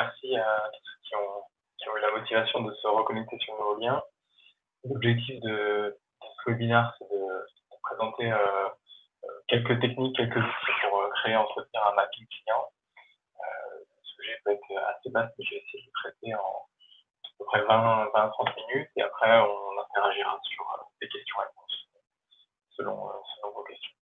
merci à tous ceux qui ont eu la motivation de se reconnecter sur nos liens. L'objectif de ce webinaire, c'est de présenter, quelques techniques, quelques outils pour, créer et entretenir un mapping client. Le sujet peut être assez vaste, mais je vais essayer de le traiter en à peu près 20-30 minutes et après on interagira sur, des questions-réponses selon vos questions.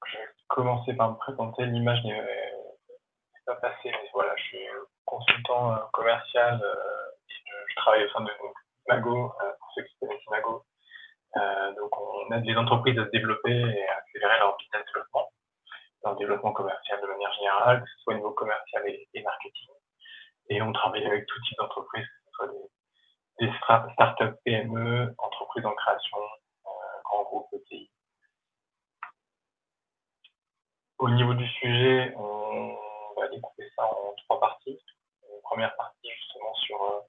Je vais commencer par me présenter. L'image n'est pas passée, mais voilà, je suis consultant, commercial, et je travaille au sein de Imago, pour ceux qui connaissent Imago. Donc on aide les entreprises à se développer et à accélérer leur business développement, leur développement commercial de manière générale, que ce soit au niveau commercial et marketing. Et on travaille avec tout type d'entreprises, que ce soit des startups, PME, entreprises en création, grands groupes, ETI. Au niveau du sujet, on va découper ça en 3 parties. Une première partie justement sur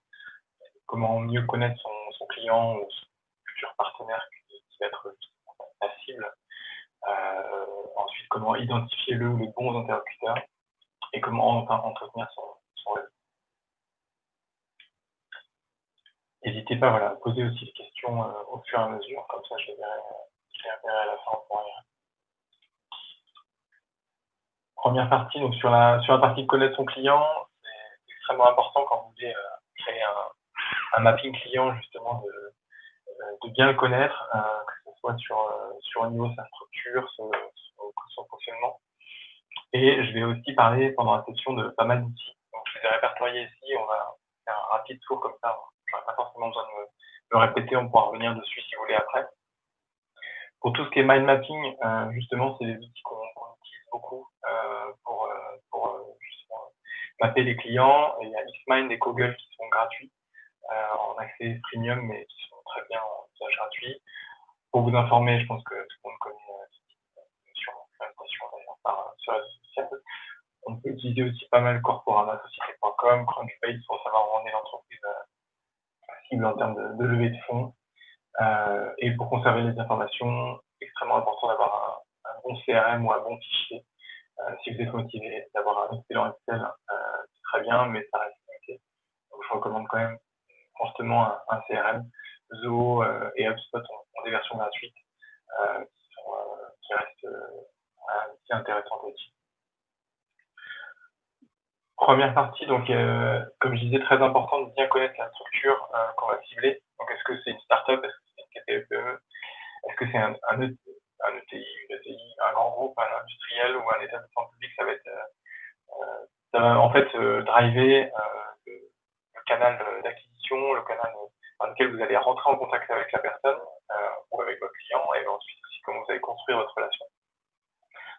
comment mieux connaître son client ou son futur partenaire qui va être la cible. Ensuite, comment identifier le ou les bons interlocuteurs et comment entretenir son réseau. N'hésitez pas à poser aussi des questions au fur et à mesure, comme ça je les verrai à la fin pour rien. Première partie, donc sur la partie de connaître son client, c'est extrêmement important quand vous voulez créer un mapping client, justement de bien le connaître, que ce soit sur le niveau de sa structure, son fonctionnement. Et je vais aussi parler pendant la session de pas mal d'outils. Donc je les ai répertoriés ici, on va faire un rapide tour comme ça, j'aurai pas forcément besoin de me répéter, on pourra revenir dessus si vous voulez après. Pour tout ce qui est mind mapping, justement, c'est des outils qu'on utilise beaucoup pour justement mapper les clients. Et il y a Xmind et Koggle qui sont gratuits en accès premium, mais qui sont très bien en usage gratuit. Pour vous informer, je pense que tout le monde connaît sur sur la société. On peut utiliser aussi pas mal Corporama, Société.com, Crunchbase pour savoir où en est l'entreprise cible en termes de levée de fonds. Et pour conserver les informations, extrêmement important d'avoir un bon CRM ou un bon fichier. Si vous êtes motivé d'avoir un excellent Excel, c'est très bien, mais ça reste limité. Donc je recommande quand même fortement un CRM. Zoho et HubSpot ont des versions gratuites qui restent assez intéressantes aussi. Première partie, donc comme je disais, très important de bien connaître la structure qu'on va cibler. Donc est-ce que c'est une startup, est-ce que c'est une TPE, est-ce que c'est un ETI, une ETI, un grand groupe, un industriel ou un établissement public? Ça va en fait driver le canal d'acquisition, le canal dans lequel vous allez rentrer en contact avec la personne ou avec votre client, et ensuite aussi comment vous allez construire votre relation.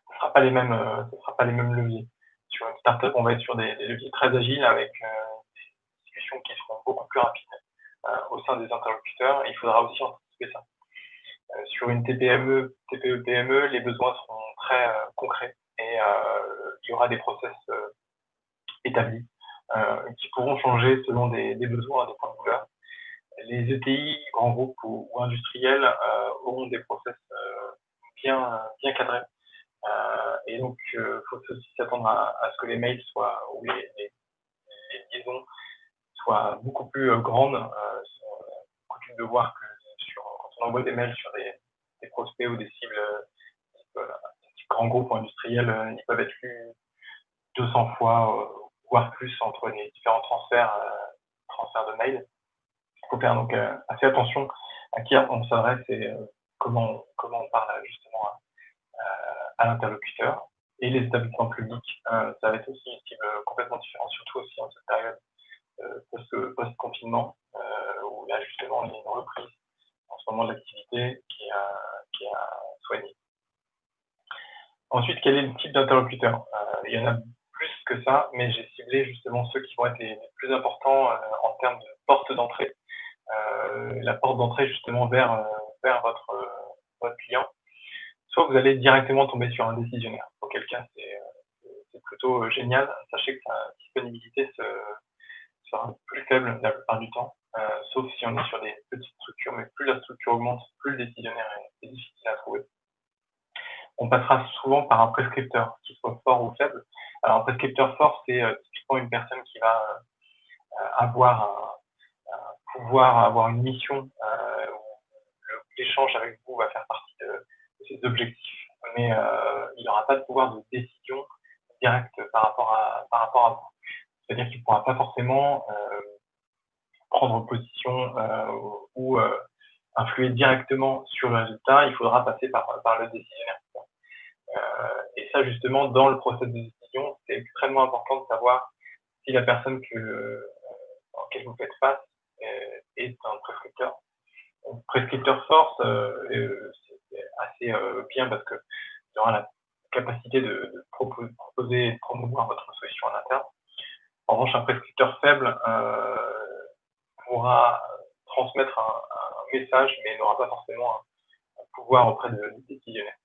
Ce ne sera pas les mêmes leviers. Sur une startup, on va être sur des leviers très agiles avec des discussions qui seront beaucoup plus rapides au sein des interlocuteurs. Et il faudra aussi anticiper ça. Sur une TPE, PME, les besoins seront très concrets et il y aura des process établis qui pourront changer selon des besoins, des points de vue. Les ETI, grands groupes ou industriels auront des process bien cadrés. Et donc, il faut aussi s'attendre à ce que les mails soient, ou les liaisons soient beaucoup plus grandes. C'est coutume de voir que quand on envoie des mails sur des prospects ou des cibles type grands groupes ou industriels, ils peuvent être lus 200 fois, voire plus entre les différents transferts de mails. Il faut faire donc assez attention à qui on s'adresse et comment on parle justement à l'interlocuteur. Et les établissements publics, ça va être aussi une cible complètement différente, surtout aussi en cette période post-confinement, où là justement il y a une reprise en ce moment de l'activité qui a soigné. Ensuite, quel est le type d'interlocuteur? Il y en a plus que ça, mais j'ai ciblé justement ceux qui vont être les plus importants en termes de porte d'entrée. La porte d'entrée justement vers votre client. Soit vous allez directement tomber sur un décisionnaire, auquel cas c'est plutôt génial. Sachez que sa disponibilité sera plus faible la plupart du temps, sauf si on est sur des petites structures, mais plus la structure augmente, plus le décisionnaire est difficile à trouver. on passera souvent par un prescripteur, qu'il soit fort ou faible. Alors un prescripteur fort, c'est typiquement une personne qui va avoir un pouvoir, avoir une mission, où l'échange avec vous va faire partie de ses objectifs, mais il n'aura pas de pouvoir de décision directe par rapport à vous. C'est-à-dire qu'il ne pourra pas forcément prendre position ou influer directement sur le résultat. Il faudra passer par le décisionnaire. Et ça, justement, dans le processus de décision, c'est extrêmement important de savoir si la personne auquel vous faites face est un prescripteur. Donc, prescripteur force, c'est assez bien parce que il aura la capacité de proposer et de promouvoir votre solution en interne. En revanche, un prescripteur faible pourra transmettre un message, mais n'aura pas forcément un pouvoir auprès des décisionnaires.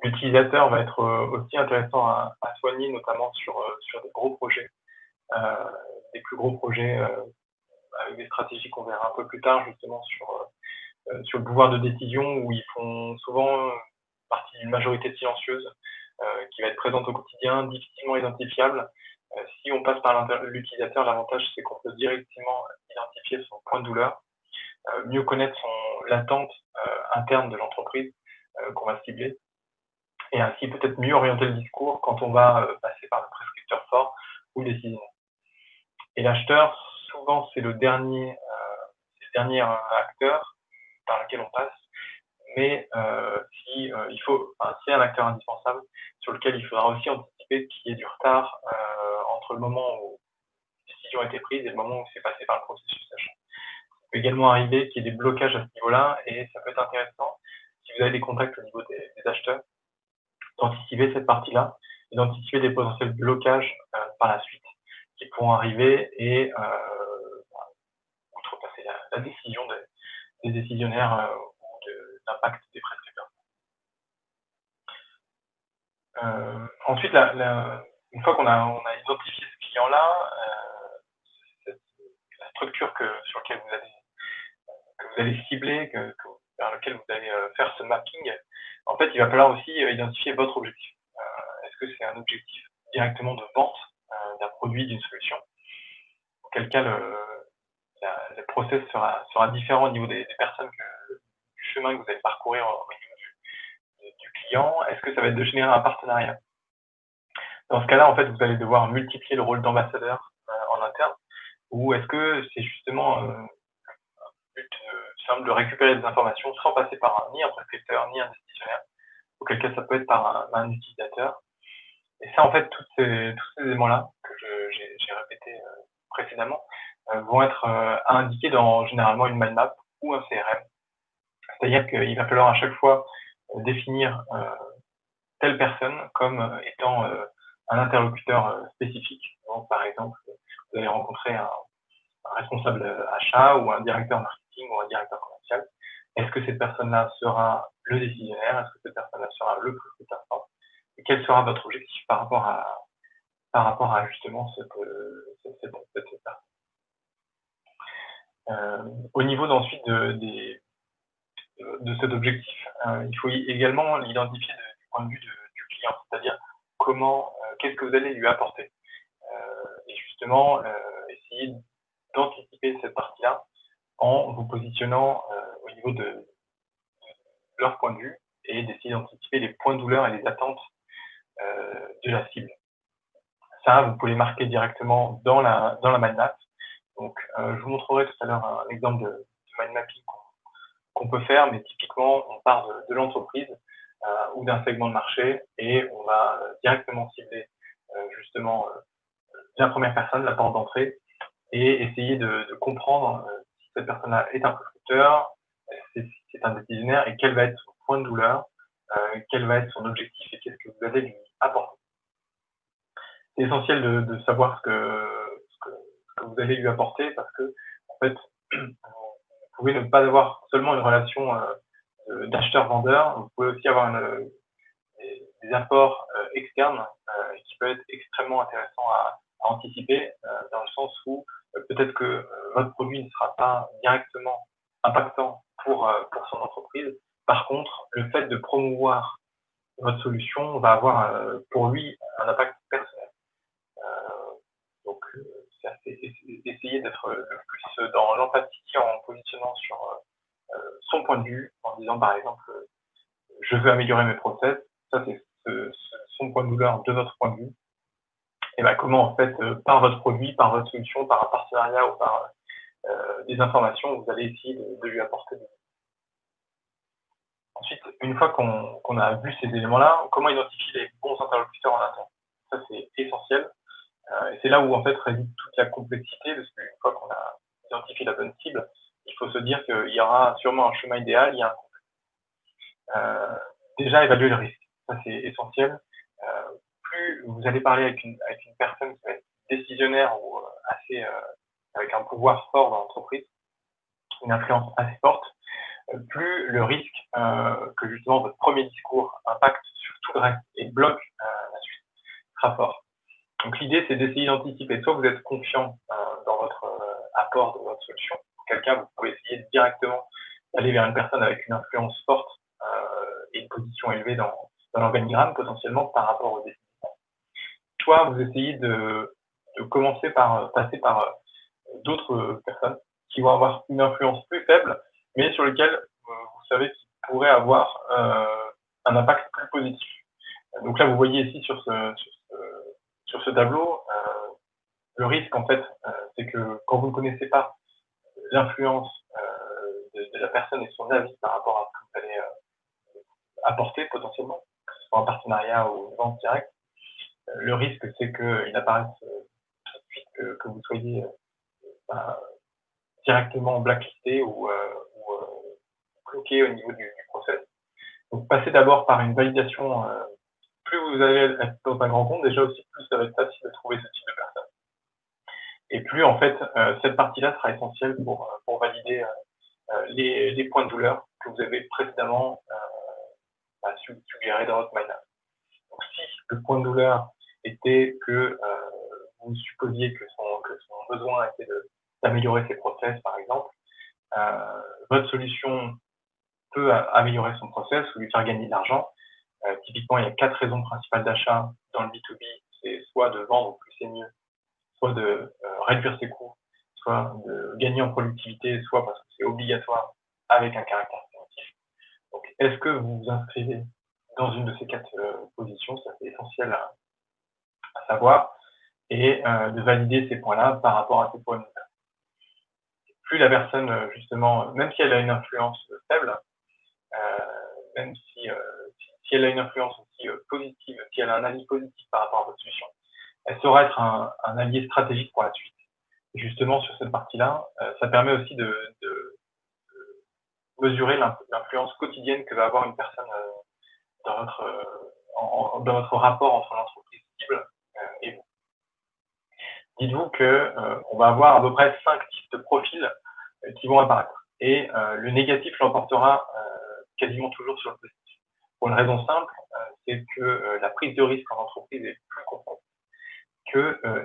L'utilisateur va être aussi intéressant à soigner, notamment sur des gros projets, des plus gros projets avec des stratégies qu'on verra un peu plus tard, justement sur le pouvoir de décision, où ils font souvent partie d'une majorité silencieuse qui va être présente au quotidien, difficilement identifiable. Si on passe par l'utilisateur, l'avantage c'est qu'on peut directement identifier son point de douleur, mieux connaître l'attente interne de l'entreprise qu'on va cibler, et ainsi peut-être mieux orienter le discours quand on va passer par le prescripteur fort ou le décisionnaire. Et l'acheteur, souvent c'est le dernier acteur par lequel on passe, mais c'est un acteur indispensable sur lequel il faudra aussi anticiper qu'il y ait du retard entre le moment où la décision a été prise et le moment où c'est passé par le processus d'achat. Il peut également arriver qu'il y ait des blocages à ce niveau-là, et ça peut être intéressant, si vous avez des contacts au niveau des acheteurs, d'anticiper cette partie-là et d'anticiper des potentiels blocages par la suite qui pourront arriver et outrepasser la décision des décisionnaires ou l'impact des prescripteurs. Ensuite, une fois qu'on a identifié ce client-là, la structure sur laquelle vous allez cibler, vers laquelle vous allez faire ce mapping, en fait, il va falloir aussi identifier votre objectif. Est-ce que c'est un objectif directement de vente d'un produit, d'une solution? Auquel cas, le process sera différent au niveau des personnes, du chemin que vous allez parcourir au niveau du client. Est-ce que ça va être de générer un partenariat? Dans ce cas-là, en fait, vous allez devoir multiplier le rôle d'ambassadeur en interne, ou est-ce que c'est justement un but simple de récupérer des informations sans passer par ni un prescripteur ni un décisionnaire, auquel cas ça peut être par un utilisateur. Et ça, en fait, tous ces éléments-là que j'ai répétés précédemment vont être à indiquer dans généralement une mind map ou un CRM. C'est-à-dire qu'il va falloir à chaque fois définir telle personne comme étant un interlocuteur spécifique. Donc, par exemple, vous allez rencontrer un responsable achat ou un directeur marketing ou un directeur commercial. Est-ce que cette personne-là sera le décisionnaire? Est-ce que cette personne-là sera le prescripteur? Et quel sera votre objectif par rapport à justement cette personne? Au niveau ensuite de cet objectif, il faut également l'identifier du point de vue du client, c'est-à-dire qu'est-ce que vous allez lui apporter, et justement essayer d'anticiper cette partie-là en vous positionnant au niveau de leur point de vue et d'essayer d'anticiper les points de douleur et les attentes de la cible. Ça, vous pouvez les marquer directement dans la mind map. Donc, je vous montrerai tout à l'heure un exemple de mind mapping qu'on peut faire, mais typiquement, on part de l'entreprise ou d'un segment de marché et on va directement cibler justement la première personne, la porte d'entrée, et essayer de comprendre si cette personne-là est un prescripteur, si c'est un décisionnaire, et quel va être son point de douleur, quel va être son objectif et qu'est-ce que vous allez lui apporter. C'est essentiel de savoir ce que vous allez lui apporter, parce que en fait, vous pouvez ne pas avoir seulement une relation d'acheteur-vendeur, vous pouvez aussi avoir des apports externes qui peuvent être extrêmement intéressants à anticiper, dans le sens où peut-être que votre produit ne sera pas directement impactant pour son entreprise. Par contre, le fait de promouvoir votre solution va avoir pour lui un impact personnel. Donc, essayer d'être le plus dans l'empathie en positionnant sur son point de vue, en disant par exemple je veux améliorer mes process, ça c'est son point de douleur de votre point de vue, et ben comment en fait par votre produit, par votre solution, par un partenariat ou par des informations, vous allez essayer de lui apporter des... Ensuite, une fois qu'on a vu ces éléments-là, comment identifier les bons interlocuteurs en interne. Ça c'est essentiel. Et c'est là où en fait réside toute la complexité, parce qu'une fois qu'on a identifié la bonne cible, il faut se dire qu'il y aura sûrement un chemin idéal, il y a déjà évaluer le risque, ça c'est essentiel. Plus vous allez parler avec une personne qui va être décisionnaire ou assez avec un pouvoir fort dans l'entreprise, une influence assez forte, plus le risque que justement votre premier discours impacte sur tout le reste et bloque la suite sera fort. Donc l'idée, c'est d'essayer d'anticiper. Soit vous êtes confiant dans votre apport de votre solution. Pour quelqu'un, vous pouvez essayer directement d'aller vers une personne avec une influence forte et une position élevée dans l'organigramme, potentiellement par rapport aux décisions. Soit vous essayez de commencer par passer par d'autres personnes qui vont avoir une influence plus faible, mais sur lesquelles vous savez qu'ils pourraient avoir un impact plus positif. Donc là, vous voyez ici sur ce tableau, le risque, en fait, c'est que quand vous ne connaissez pas l'influence de la personne et son avis par rapport à ce que vous allez apporter potentiellement, que ce soit un partenariat ou une vente directe, le risque, c'est qu'il apparaisse tout de suite que vous soyez directement blacklisté ou bloqué au niveau du process. Donc, passez d'abord par une validation. Plus vous allez être dans un grand compte, déjà aussi, plus ça va être facile de trouver ce type de personne. Et plus, en fait, cette partie-là sera essentielle pour valider les points de douleur que vous avez précédemment suggérés dans votre mind map. Donc, si le point de douleur était que vous supposiez que son besoin était d'améliorer ses process, par exemple, votre solution peut améliorer son process ou lui faire gagner de l'argent. Typiquement, il y a 4 raisons principales d'achat dans le B2B. C'est soit de vendre plus et mieux, soit de réduire ses coûts, soit de gagner en productivité, soit parce que c'est obligatoire avec un caractère préventif. Donc, est-ce que vous vous inscrivez dans une de ces 4 positions? Ça, c'est essentiel à savoir, et de valider ces points-là par rapport à ces points. Plus la personne, justement, même si elle a une influence faible, même si elle a une influence aussi positive, si elle a un avis positif par rapport à votre solution, elle saura être un allié stratégique pour la suite. Et justement, sur cette partie-là, ça permet aussi de mesurer l'influence quotidienne que va avoir une personne dans votre rapport entre l'entreprise cible et vous. Dites-vous qu'on va avoir à peu près 5 types de profils qui vont apparaître. Et le négatif l'emportera quasiment toujours sur le positif. Pour une raison simple, c'est que la prise de risque en entreprise est plus complexe.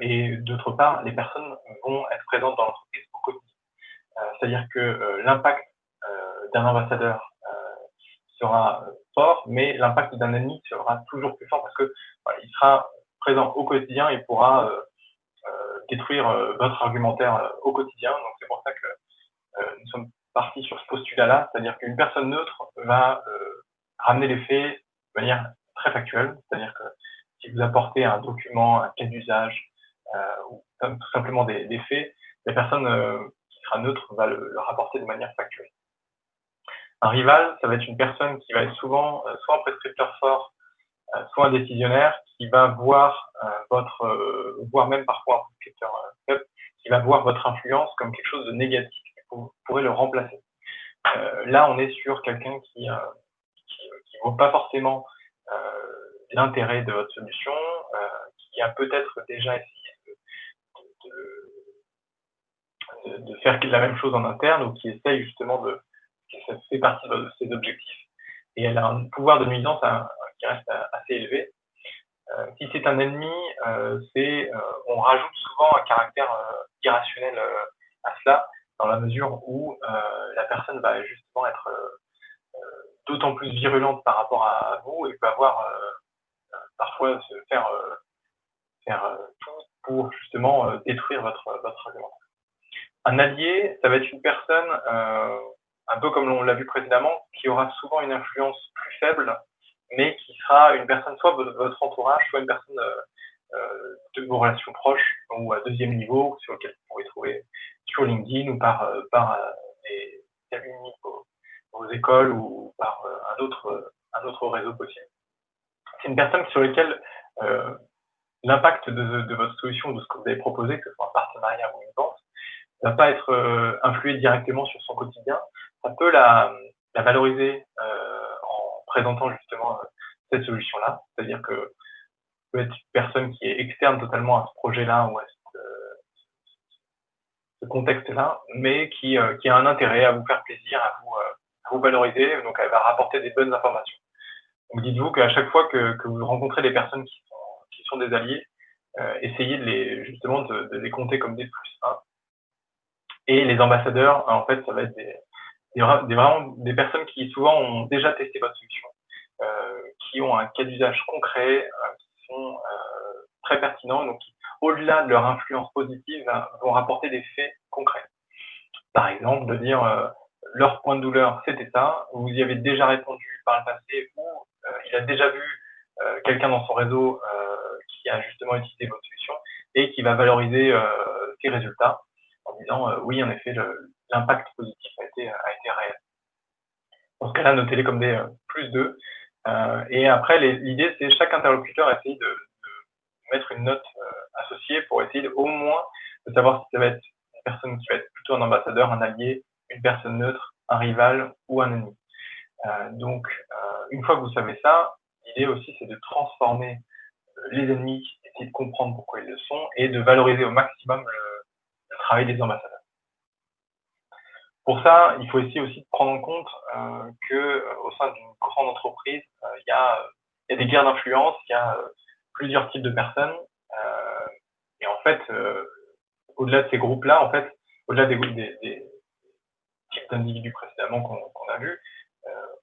Et d'autre part, les personnes vont être présentes dans l'entreprise au quotidien. C'est-à-dire que l'impact d'un ambassadeur sera fort, mais l'impact d'un ami sera toujours plus fort parce que il sera présent au quotidien et pourra détruire votre argumentaire au quotidien. Donc c'est pour ça que nous sommes partis sur ce postulat-là, c'est-à-dire qu'une personne neutre va ramener les faits de manière très factuelle, c'est-à-dire que si vous apportez un document, un cas d'usage ou tout simplement des faits, la personne qui sera neutre va le rapporter de manière factuelle. Un rival, ça va être une personne qui va être souvent soit un prescripteur fort, soit un décisionnaire, qui va voir voire même parfois un prescripteur faible, qui va voir votre influence comme quelque chose de négatif, vous pourrez le remplacer. Là, on est sur quelqu'un qui voit pas forcément l'intérêt de votre solution, qui a peut-être déjà essayé de faire la même chose en interne, ou qui essaye justement ça fait partie de ses objectifs, et elle a un pouvoir de nuisance qui reste assez élevé. Si c'est un ennemi, on rajoute souvent un caractère irrationnel à cela, dans la mesure où la personne va justement être d'autant plus virulente par rapport à vous et peut avoir parfois faire tout pour justement détruire votre argument. Un allié, ça va être une personne, un peu comme on l'a vu précédemment, qui aura souvent une influence plus faible, mais qui sera une personne soit de votre entourage, soit une personne de vos relations proches ou à deuxième niveau sur lequel vous pourrez trouver sur LinkedIn ou par des amis aux écoles ou par un autre réseau possible. C'est une personne sur laquelle l'impact de votre solution, de ce que vous avez proposé, que ce soit un partenariat ou une vente, ne va pas être influé directement sur son quotidien. Ça peut la valoriser en présentant justement cette solution-là. C'est-à-dire que peut être une personne qui est externe totalement à ce projet-là ou à ce contexte-là, mais qui a un intérêt à vous faire plaisir, à vous valoriser, donc elle va rapporter des bonnes informations. Donc dites-vous qu'à chaque fois que vous rencontrez des personnes qui sont des alliés, essayez de les compter comme des plus 1. Et les ambassadeurs, en fait, ça va être vraiment des personnes qui souvent ont déjà testé votre solution, qui ont un cas d'usage concret, qui sont très pertinents, donc qui, au-delà de leur influence positive, vont rapporter des faits concrets. Par exemple, de dire leur point de douleur, c'était ça, vous y avez déjà répondu par le passé, ou il a déjà vu quelqu'un dans son réseau qui a justement utilisé votre solution et qui va valoriser ses résultats en disant oui, en effet, l'impact positif a été réel. Dans ce cas-là, notez-les comme des plus 2. Et après, l'idée, c'est chaque interlocuteur essayer de mettre une note associée pour essayer au moins de savoir si ça va être une personne qui va être plutôt un ambassadeur, un allié, une personne neutre, un rival ou un ennemi. Donc, une fois que vous savez ça, l'idée aussi, c'est de transformer les ennemis, essayer de comprendre pourquoi ils le sont et de valoriser au maximum le travail des ambassadeurs. Pour ça, il faut essayer aussi de prendre en compte qu'au sein d'une grande entreprise, il y a des guerres d'influence, il y a plusieurs types de personnes. Et en fait, au-delà de ces groupes-là, en fait, au-delà des types d'individus précédemment qu'on a vus,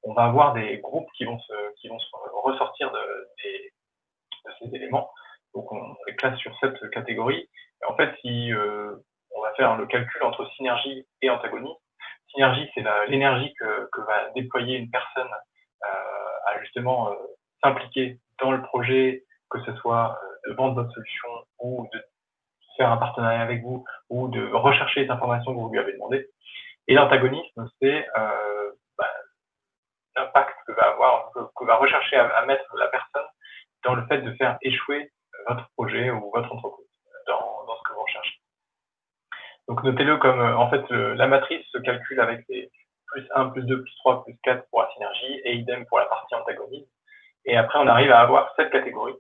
on va avoir des groupes qui vont se ressortir de ces éléments. Donc on les classe sur cette catégorie. Et en fait, si on va faire le calcul entre synergie et antagonisme, synergie, c'est l'énergie que va déployer une personne à justement s'impliquer dans le projet, que ce soit de vendre votre solution ou de faire un partenariat avec vous ou de rechercher les informations que vous lui avez demandées. Et l'antagonisme, c'est l'impact que va rechercher à mettre la personne dans le fait de faire échouer votre projet ou votre entreprise dans ce que vous recherchez. Donc notez-le comme en fait la matrice se calcule avec les plus 1, plus 2, plus 3, plus 4 pour la synergie et idem pour la partie antagonisme. Et après on arrive à avoir cette catégorie.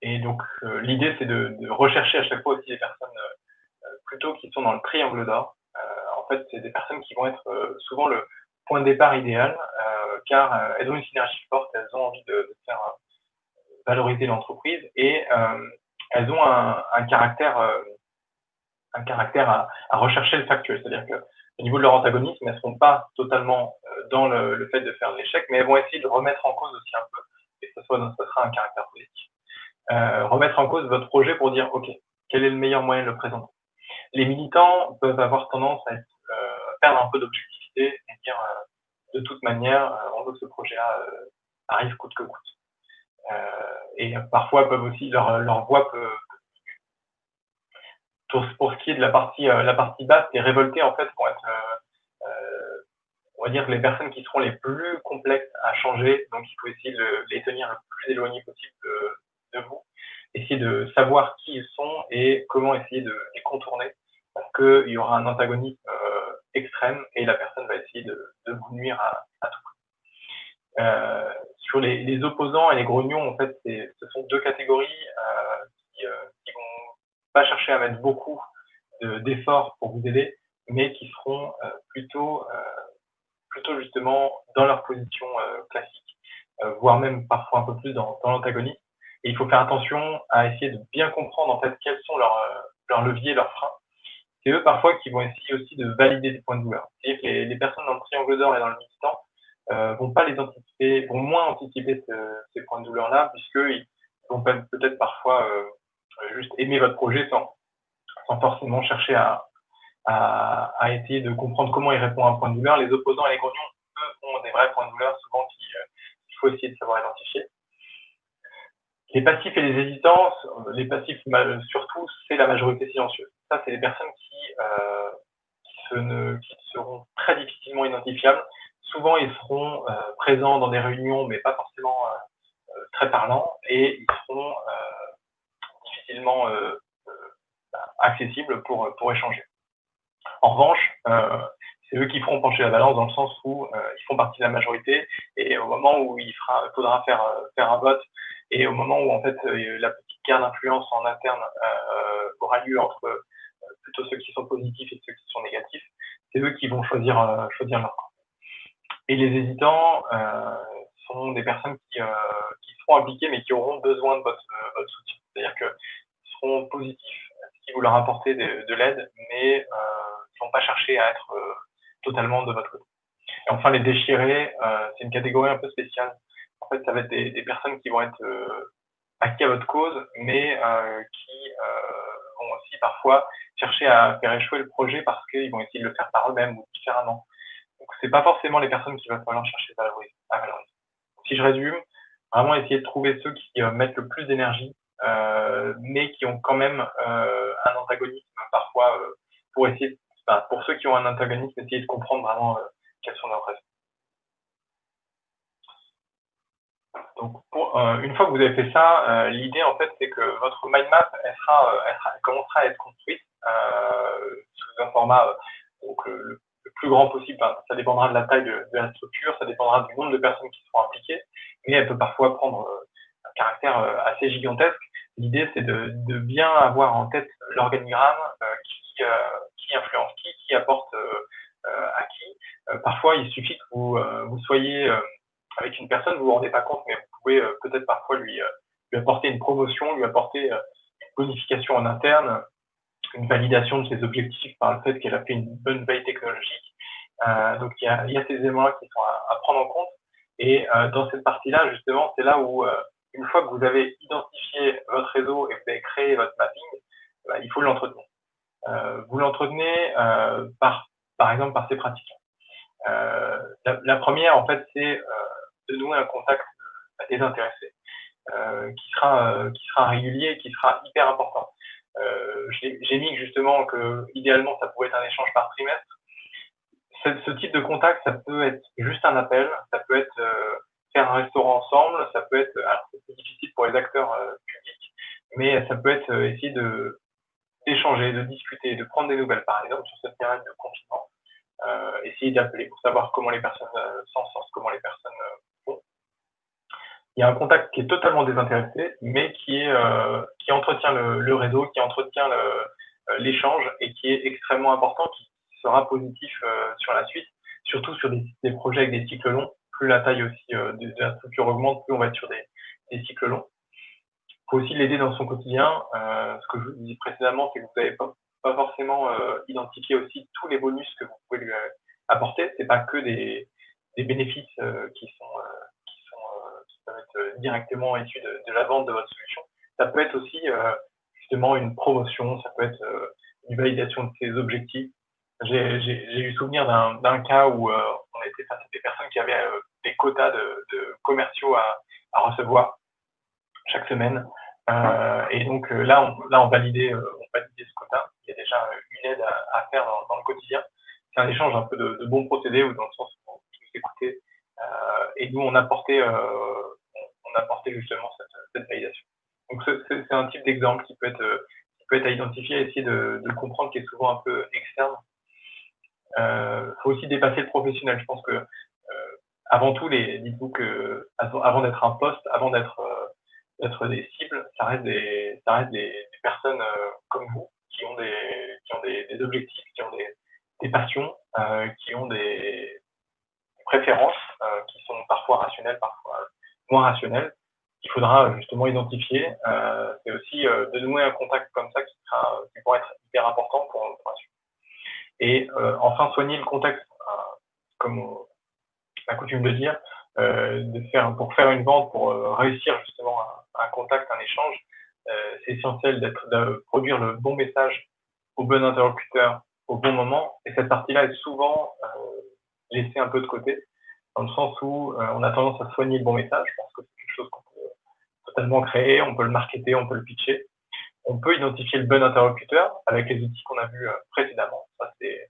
Et donc l'idée c'est de rechercher à chaque fois aussi des personnes plutôt qui sont dans le triangle d'or. En fait c'est des personnes qui vont être souvent le point de départ idéal car elles ont une synergie forte, elles ont envie de faire valoriser l'entreprise et elles ont un caractère à rechercher le factuel. C'est-à-dire qu'au niveau de leur antagonisme, elles ne seront pas totalement dans le fait de faire de l'échec, mais elles vont essayer de remettre en cause aussi un peu, et ça sera un caractère positif. Remettre en cause votre projet pour dire, OK, quel est le meilleur moyen de le présenter. Les militants peuvent avoir tendance à perdre un peu d'objectivité et dire, de toute manière, on veut que ce projet-là arrive coûte que coûte. Et parfois peuvent aussi leur voix peut pour ce qui est de la partie basse, les révoltés en fait vont être on va dire que les personnes qui seront les plus complexes à changer, donc il faut essayer de les tenir le plus éloignés possible de vous, essayer de savoir qui ils sont et comment essayer de les contourner parce qu'il y aura un antagonisme extrême et la personne va essayer de vous nuire à tout prix. Sur les opposants et les grognons, en fait, ce sont deux catégories qui vont pas chercher à mettre beaucoup d'efforts pour vous aider, mais qui seront plutôt justement dans leur position classique, voire même parfois un peu plus dans l'antagonisme. Et il faut faire attention à essayer de bien comprendre en fait quels sont leurs leviers, leurs freins. C'est eux parfois qui vont essayer aussi de valider des points de douleur. C'est-à-dire que les personnes dans le triangle d'or et dans le militant vont pas les anticiper, vont moins anticiper ces points de douleur-là, puisqu'ils vont peut-être parfois juste aimer votre projet sans forcément chercher à essayer de comprendre comment il répond à un point de douleur. Les opposants et les grognons, eux, ont des vrais points de douleur, souvent qu'il faut essayer de savoir identifier. Les passifs et les hésitants, les passifs surtout, c'est la majorité silencieuse. Ça, c'est des personnes qui seront très difficilement identifiables. Souvent, ils seront présents dans des réunions, mais pas forcément très parlants, et ils seront difficilement accessibles pour échanger. En revanche, c'est eux qui feront pencher la balance dans le sens où ils font partie de la majorité, et au moment où il faudra faire un vote, et au moment où en fait la petite guerre d'influence en interne aura lieu entre plutôt ceux qui sont positifs et ceux qui sont négatifs, c'est eux qui vont choisir leur camp. Et les hésitants sont des personnes qui seront impliquées mais qui auront besoin de votre soutien. C'est-à-dire qu'ils seront positifs si vous leur apportez de l'aide, mais ils vont pas chercher à être totalement de votre côté. Et enfin, les déchirés, c'est une catégorie un peu spéciale. En fait, ça va être des personnes qui vont être acquis à votre cause, mais qui vont aussi parfois chercher à faire échouer le projet parce qu'ils vont essayer de le faire par eux-mêmes ou différemment. Donc, c'est pas forcément les personnes qu'il va falloir chercher à valoriser. Si je résume, vraiment essayer de trouver ceux qui mettent le plus d'énergie, mais qui ont quand même un antagonisme parfois pour essayer, pour ceux qui ont un antagonisme, essayer de comprendre vraiment quelles sont leurs raisons. Donc, une fois que vous avez fait ça, l'idée en fait, c'est que votre mind map, elle commencera à être construite sous un format donc le plus grand possible. Ça dépendra de la taille de la structure, ça dépendra du nombre de personnes qui seront impliquées, mais elle peut parfois prendre un caractère assez gigantesque. L'idée, c'est de bien avoir en tête l'organigramme qui influence qui apporte à qui. Parfois, il suffit que vous soyez avec une personne, vous vous rendez pas compte, mais vous pouvez peut-être parfois lui apporter une promotion, lui apporter une bonification en interne, une validation de ses objectifs par le fait qu'elle a fait une bonne veille technologique. Donc il y a ces éléments-là qui sont à prendre en compte. Et dans cette partie-là, justement, c'est là où une fois que vous avez identifié votre réseau et que vous avez créé votre mapping, il faut l'entretenir. Vous l'entretenez par exemple par ces pratiques. La première, en fait, c'est de nouer un contact désintéressé qui sera régulier et qui sera hyper important. J'ai mis justement que idéalement ça pouvait être un échange par trimestre. Ce type de contact, ça peut être juste un appel, ça peut être faire un restaurant ensemble, ça peut être, alors c'est difficile pour les acteurs publics, mais ça peut être essayer d'échanger, de discuter, de prendre des nouvelles, par exemple sur cette période de confinement. Essayer d'appeler pour savoir comment les personnes s'en sortent, comment les personnes vont. Il y a un contact qui est totalement désintéressé, mais qui entretient le réseau, qui entretient l'échange et qui est extrêmement important, qui sera positif sur la suite, surtout sur des projets avec des cycles longs. Plus la taille aussi de la structure augmente, plus on va être sur des cycles longs. Il faut aussi l'aider dans son quotidien. Ce que je vous disais précédemment, c'est que vous n'avez pas forcément identifier aussi tous les bonus que vous pouvez lui apporter. C'est pas que des bénéfices qui peuvent être directement issus de la vente de votre solution. Ça peut être aussi justement une promotion, ça peut être une validation de ses objectifs. J'ai eu souvenir d'un cas où on était face à des personnes qui avaient des quotas de commerciaux à recevoir chaque semaine. Et donc là, on validait ce quota. Il y a déjà une aide à faire dans le quotidien. C'est un échange un peu de bons procédés, ou dans le sens où on nous écoutait et nous on apportait justement cette validation. Donc c'est un type d'exemple qui peut être à identifier, essayer de comprendre, qui est souvent un peu externe. Faut aussi dépasser le professionnel. Je pense que avant tout, dites-vous que avant d'être un poste, avant d'être des cibles, ça reste des personnes comme vous qui ont des objectifs, qui ont des passions, qui ont des préférences qui sont parfois rationnelles, parfois moins rationnelles. Il faudra justement identifier. C'est aussi de nouer un contact comme ça qui pourra être hyper important pour la suite. Et enfin, soigner le contexte. Comme à côté coutume de dire, pour faire une vente, pour réussir justement un contact, un échange, c'est essentiel de produire le bon message au bon interlocuteur au bon moment. Et cette partie-là est souvent laissée un peu de côté, dans le sens où on a tendance à soigner le bon message, parce que c'est quelque chose qu'on peut totalement créer, on peut le marketer, on peut le pitcher. On peut identifier le bon interlocuteur avec les outils qu'on a vus précédemment. Ça, il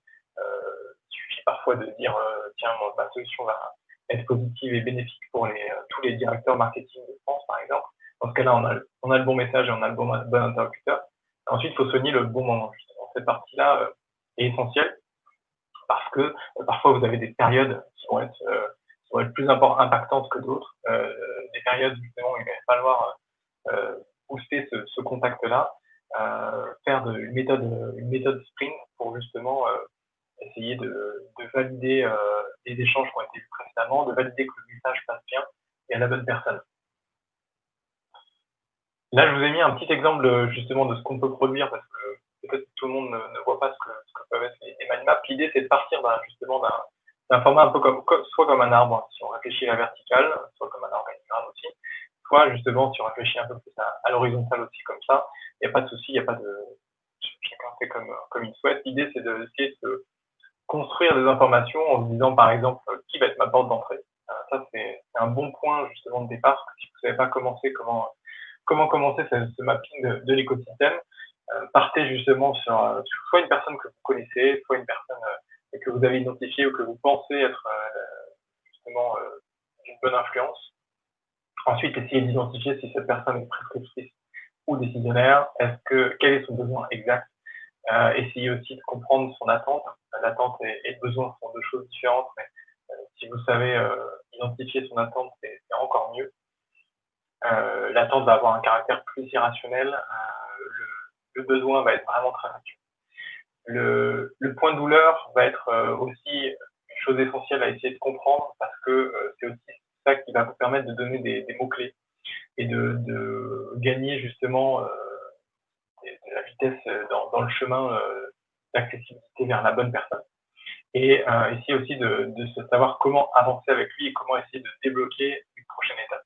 suffit parfois de dire tiens, ma solution va être positive et bénéfique pour tous les directeurs marketing de France, par exemple. Dans ce cas-là, on a le bon message et on a le bon interlocuteur. Ensuite, il faut soigner le bon moment, justement. Cette partie-là est essentielle parce que parfois, vous avez des périodes qui vont être plus impactantes que d'autres. Des périodes, justement, où il va falloir booster ce contact-là, faire une méthode sprint pour justement essayer de valider les échanges qui ont été vus précédemment, de valider que le message passe bien et à la bonne personne. Là, je vous ai mis un petit exemple justement de ce qu'on peut produire parce que peut-être tout le monde ne voit pas ce que peuvent être les mind maps. L'idée, c'est de partir justement d'un format un peu soit comme un arbre, si on réfléchit à la verticale, soit comme un organigramme aussi, soit justement si on réfléchit un peu plus à l'horizontale aussi comme ça. Il n'y a pas de souci, il n'y a pas de chacun fait comme il souhaite. L'idée, c'est d'essayer de construire des informations en se disant par exemple qui va être ma porte d'entrée. Ça, c'est un bon point justement de départ. Si vous ne savez pas comment commencer ce mapping de l'écosystème, partez justement sur soit une personne que vous connaissez, soit une personne que vous avez identifiée ou que vous pensez être justement d'une bonne influence. Ensuite, essayez d'identifier si cette personne est prescriptrice ou décisionnaire. Quel est son besoin exact? Essayez aussi de comprendre son attente. L'attente et le besoin sont deux choses différentes, mais si vous savez identifier son attente, c'est encore mieux. L'attente va avoir un caractère plus irrationnel. Le besoin va être vraiment très rationnel. Le point de douleur va être aussi une chose essentielle à essayer de comprendre parce que c'est aussi ça qui va vous permettre de donner des mots-clés et de gagner justement de la vitesse dans le chemin d'accessibilité vers la bonne personne. Et essayer aussi de savoir comment avancer avec lui et comment essayer de débloquer une prochaine étape.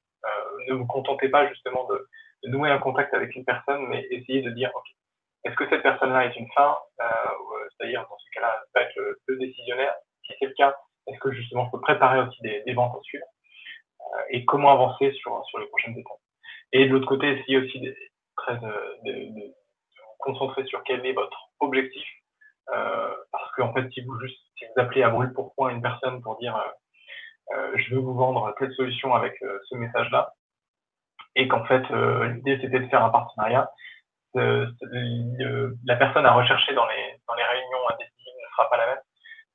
Ne vous contentez pas justement de nouer un contact avec une personne, mais essayez de dire ok, est-ce que cette personne-là est une fin, c'est-à-dire dans ce cas-là, va être le décisionnaire. Si c'est le cas, est-ce que justement je peux préparer aussi des ventes à suivre et comment avancer sur les prochaines étapes. Et de l'autre côté, essayez aussi de vous concentrer sur quel est votre objectif, parce qu'en fait, si vous appelez à brûle pour point une personne pour dire je veux vous vendre telle solution avec ce message-là, et qu'en fait l'idée c'était de faire un partenariat, la personne à rechercher dans les réunions indécisibles ne sera pas la même.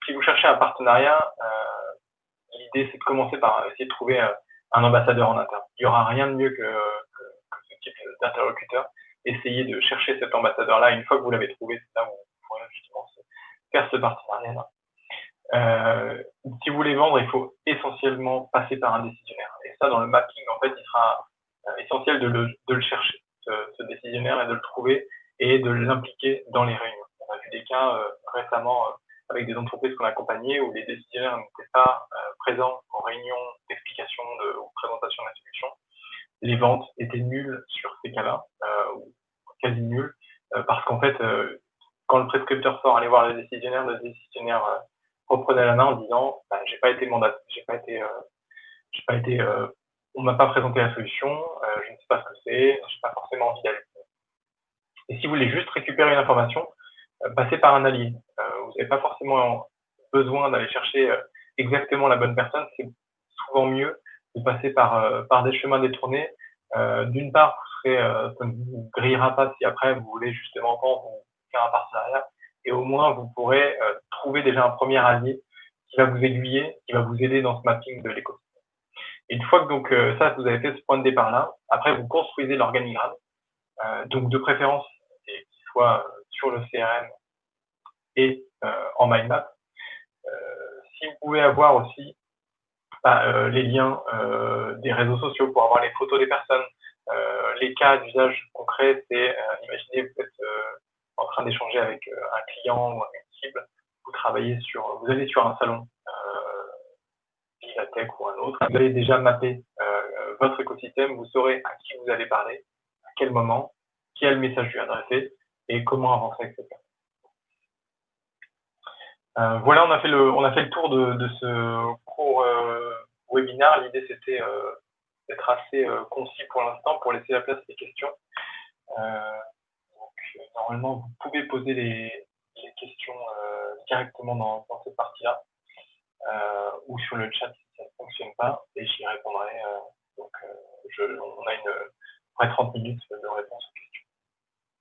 Si vous cherchez un partenariat, l'idée c'est de commencer par essayer de trouver un ambassadeur en interne. Il n'y aura rien de mieux que ce type d'interlocuteur. Essayez de chercher cet ambassadeur-là. Une fois que vous l'avez trouvé, c'est là où vous pourrez justement faire ce partenariat-là. Si vous voulez vendre, il faut essentiellement passer par un décisionnaire. Et ça, dans le mapping, en fait, il sera essentiel de le chercher, ce décisionnaire, et de le trouver et de l'impliquer dans les réunions. On a vu des cas récemment avec des entreprises qu'on a accompagnées où les décisionnaires n'étaient pas présents en réunion d'explication ou de présentation de la solution. Les ventes étaient nulles sur ces cas-là, ou quasi nulles, parce qu'en fait, quand le prescripteur sort, allez voir le décisionnaire reprenait la main en disant j'ai pas été mandaté, on m'a pas présenté la solution, je ne sais pas ce que c'est, j'ai pas forcément envie d'aller. Et si vous voulez juste récupérer une information, passez par un allié. Vous n'avez pas forcément besoin d'aller chercher exactement la bonne personne, c'est souvent mieux de passer par des chemins détournés. D'une part, ça ne vous grillera pas si après vous voulez justement faire un partenariat, et au moins vous pourrez trouver déjà un premier allié qui va vous aiguiller, qui va vous aider dans ce mapping de l'écosystème. Et une fois que donc ça, vous avez fait ce point de départ-là, après vous construisez l'organigramme, donc de préférence qu'il soit sur le CRM et en mind map. Si vous pouvez avoir aussi les liens des réseaux sociaux pour avoir les photos des personnes, les cas d'usage concret, c'est imaginez vous êtes en train d'échanger avec un client ou une cible, vous allez sur un salon, tech ou un autre. Vous avez déjà mappé votre écosystème, vous saurez à qui vous allez parler, à quel moment, quel message lui adresser et comment avancer avec cette personne. Voilà, on a fait le tour de ce court webinaire. L'idée, c'était d'être assez concis pour l'instant, pour laisser la place à des questions. Normalement, vous pouvez poser les questions directement dans cette partie-là ou sur le chat si ça ne fonctionne pas, et j'y répondrai. On a près 30 minutes